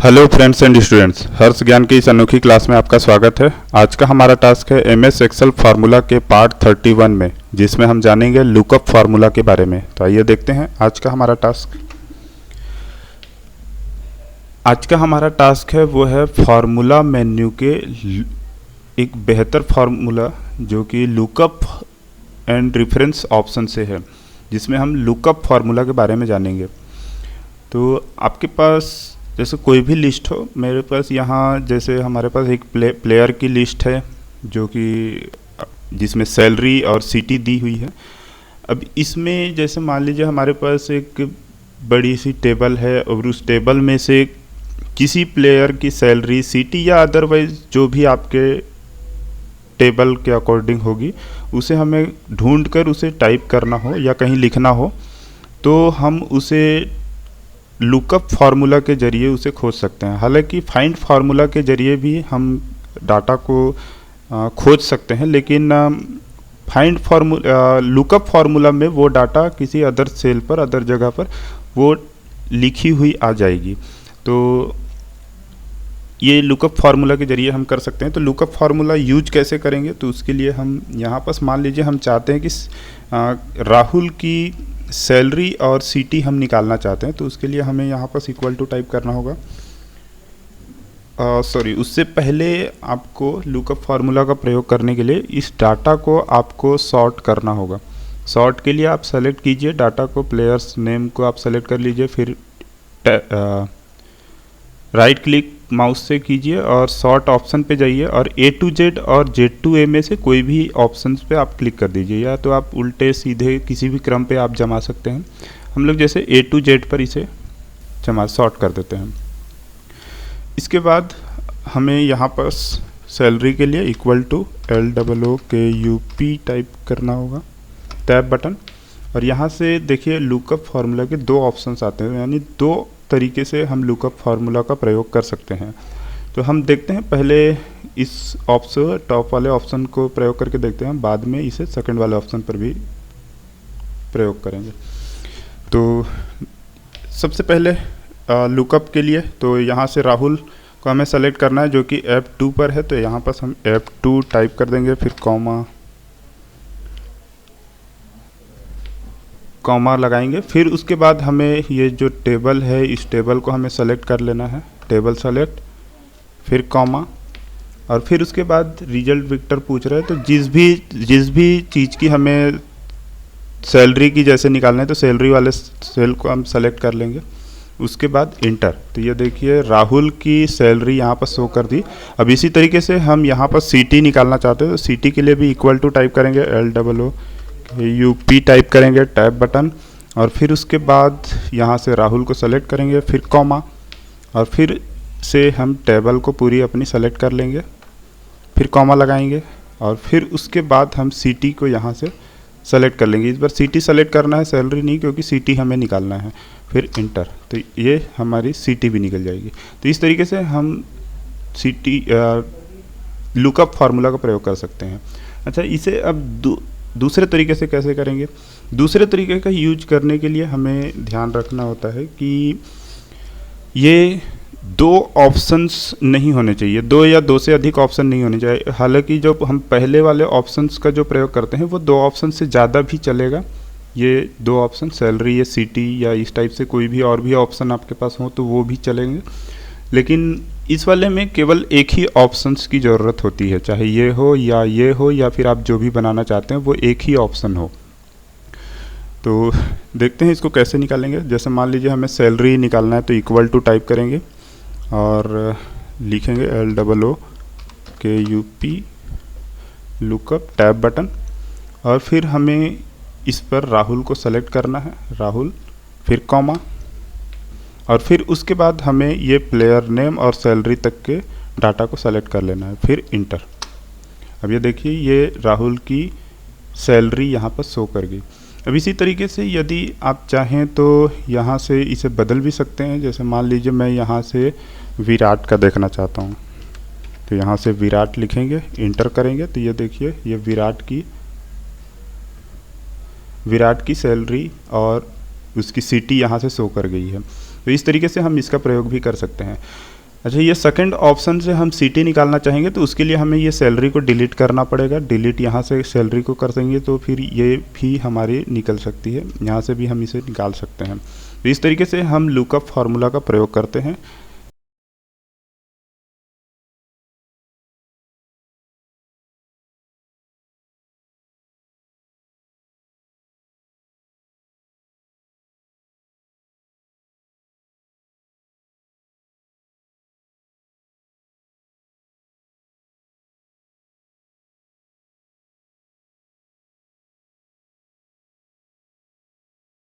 Hello friends and students, हर्ष ज्ञान की इस अनोखी क्लास में आपका स्वागत है। आज का हमारा टास्क है एमएस एक्सेल फार्मूला के पार्ट 31 में, जिसमें हम जानेंगे लुकअप फार्मूला के बारे में। तो आइए देखते हैं आज का हमारा टास्क। आज का हमारा टास्क है वो है फार्मूला मेन्यू के एक बेहतर फार्मूला जो कि लुकअप एंड रेफरेंस ऑप्शन से है, जिसमें हम लुकअप फार्मूला के बारे में जानेंगे। तो आपके पास जैसे कोई भी लिस्ट हो, मेरे पास यहाँ जैसे हमारे पास एक प्लेयर की लिस्ट है जो कि जिसमें सैलरी और सीटी दी हुई है। अब इसमें जैसे मान लीजिए हमारे पास एक बड़ी सी टेबल है और उस टेबल में से किसी प्लेयर की सैलरी, सीटी या अदरवाइज जो भी आपके टेबल के अकॉर्डिंग होगी, उसे हमें ढूंढकर उसे टाइप करना हो या कहीं लिखना हो, तो हम उसे लुकअप फार्मूला के ज़रिए उसे खोज सकते हैं। हालांकि फाइंड फार्मूला के ज़रिए भी हम डाटा को खोज सकते हैं, लेकिन फाइंड फार्मूला लुकअप फार्मूला में वो डाटा किसी अदर सेल पर, अदर जगह पर वो लिखी हुई आ जाएगी। तो ये लुकअप फार्मूला के ज़रिए हम कर सकते हैं। तो लुकअप फार्मूला यूज कैसे करेंगे, तो उसके लिए हम यहाँ पर मान लीजिए हम चाहते हैं कि राहुल की सैलरी और सीटी हम निकालना चाहते हैं। तो उसके लिए हमें यहाँ पर इक्वल टू टाइप करना होगा। उससे पहले आपको लुकअप फार्मूला का प्रयोग करने के लिए इस डाटा को आपको सॉर्ट करना होगा। सॉर्ट के लिए आप सेलेक्ट कीजिए डाटा को, प्लेयर्स नेम को आप सेलेक्ट कर लीजिए, फिर राइट क्लिक माउस से कीजिए और सॉर्ट ऑप्शन पे जाइए और A to Z और Z to A में से कोई भी ऑप्शंस पे आप क्लिक कर दीजिए, या तो आप उल्टे सीधे किसी भी क्रम पे आप जमा सकते हैं। हम लोग जैसे A to Z पर इसे सॉर्ट कर देते हैं। इसके बाद हमें यहाँ पर सैलरी के लिए इक्वल टू LOOKUP टाइप करना होगा, टैब बटन। और यहाँ से देखिए लुकअप फार्मूला के दो ऑप्शंस आते हैं, यानी दो तरीके से हम लुकअप फार्मूला का प्रयोग कर सकते हैं। तो हम देखते हैं, पहले इस ऑप्शन टॉप वाले ऑप्शन को प्रयोग करके देखते हैं, बाद में इसे सेकंड वाले ऑप्शन पर भी प्रयोग करेंगे। तो सबसे पहले लुकअप के लिए तो यहाँ से राहुल को हमें सेलेक्ट करना है जो कि F2 पर है। तो यहाँ पर हम F2 टाइप कर देंगे, फिर कॉमा लगाएंगे। फिर उसके बाद हमें ये जो टेबल है, इस टेबल को हमें सेलेक्ट कर लेना है, टेबल सेलेक्ट, फिर कॉमा, और फिर उसके बाद रिजल्ट विक्टर पूछ रहा है। तो जिस भी चीज़ की हमें सैलरी की जैसे निकालना है, तो सैलरी वाले सेल को हम सेलेक्ट कर लेंगे। उसके बाद इंटर। तो ये देखिए राहुल की सैलरी यहाँ पर शो कर दी। अब इसी तरीके से हम यहाँ पर सीटी निकालना चाहते हैं, तो सीटी के लिए भी इक्वल टू टाइप करेंगे, LOOKUP टाइप करेंगे, टैब बटन, और फिर उसके बाद यहाँ से राहुल को सेलेक्ट करेंगे, फिर कॉमा, और फिर से हम टेबल को पूरी अपनी सेलेक्ट कर लेंगे, फिर कॉमा लगाएंगे, और फिर उसके बाद हम सीटी को यहाँ से सेलेक्ट कर लेंगे। इस बार सीटी सेलेक्ट करना है, सैलरी नहीं, क्योंकि सीटी हमें निकालना है। फिर इंटर। तो ये हमारी सीटी भी निकल जाएगी। तो इस तरीके से हम सीटी लुकअप फार्मूला का प्रयोग कर सकते हैं। अच्छा, इसे अब दूसरे तरीके से कैसे करेंगे? दूसरे तरीके का यूज करने के लिए हमें ध्यान रखना होता है कि ये दो ऑप्शंस नहीं होने चाहिए, दो या दो से अधिक ऑप्शन नहीं होने चाहिए। हालांकि जो हम पहले वाले ऑप्शंस का जो प्रयोग करते हैं वो दो ऑप्शन से ज़्यादा भी चलेगा। ये दो ऑप्शन सैलरी या सीटी या इस टाइप से कोई भी और भी ऑप्शन आपके पास हो तो वो भी चलेंगे, लेकिन इस वाले में केवल एक ही ऑप्शंस की ज़रूरत होती है, चाहे ये हो या फिर आप जो भी बनाना चाहते हैं वो एक ही ऑप्शन हो। तो देखते हैं इसको कैसे निकालेंगे। जैसे मान लीजिए हमें सैलरी निकालना है, तो इक्वल टू टाइप करेंगे और लिखेंगे LOOKUP लुकअप, टैब बटन, और फिर हमें इस पर राहुल को सेलेक्ट करना है, राहुल, फिर कॉमा, और फिर उसके बाद हमें ये प्लेयर नेम और सैलरी तक के डाटा को सेलेक्ट कर लेना है, फिर इंटर। अब ये देखिए ये राहुल की सैलरी यहाँ पर शो कर गई। अब इसी तरीके से यदि आप चाहें तो यहाँ से इसे बदल भी सकते हैं। जैसे मान लीजिए मैं यहाँ से विराट का देखना चाहता हूँ, तो यहाँ से विराट लिखेंगे, इंटर करेंगे, तो ये देखिए ये विराट की सैलरी और उसकी सीटी यहाँ से शो कर गई है। तो इस तरीके से हम इसका प्रयोग भी कर सकते हैं। अच्छा, ये सेकंड ऑप्शन से हम सीटी निकालना चाहेंगे तो उसके लिए हमें ये सैलरी को डिलीट करना पड़ेगा। डिलीट यहाँ से सैलरी को कर देंगे तो फिर ये भी हमारी निकल सकती है, यहाँ से भी हम इसे निकाल सकते हैं। तो इस तरीके से हम लुकअप फार्मूला का प्रयोग करते हैं।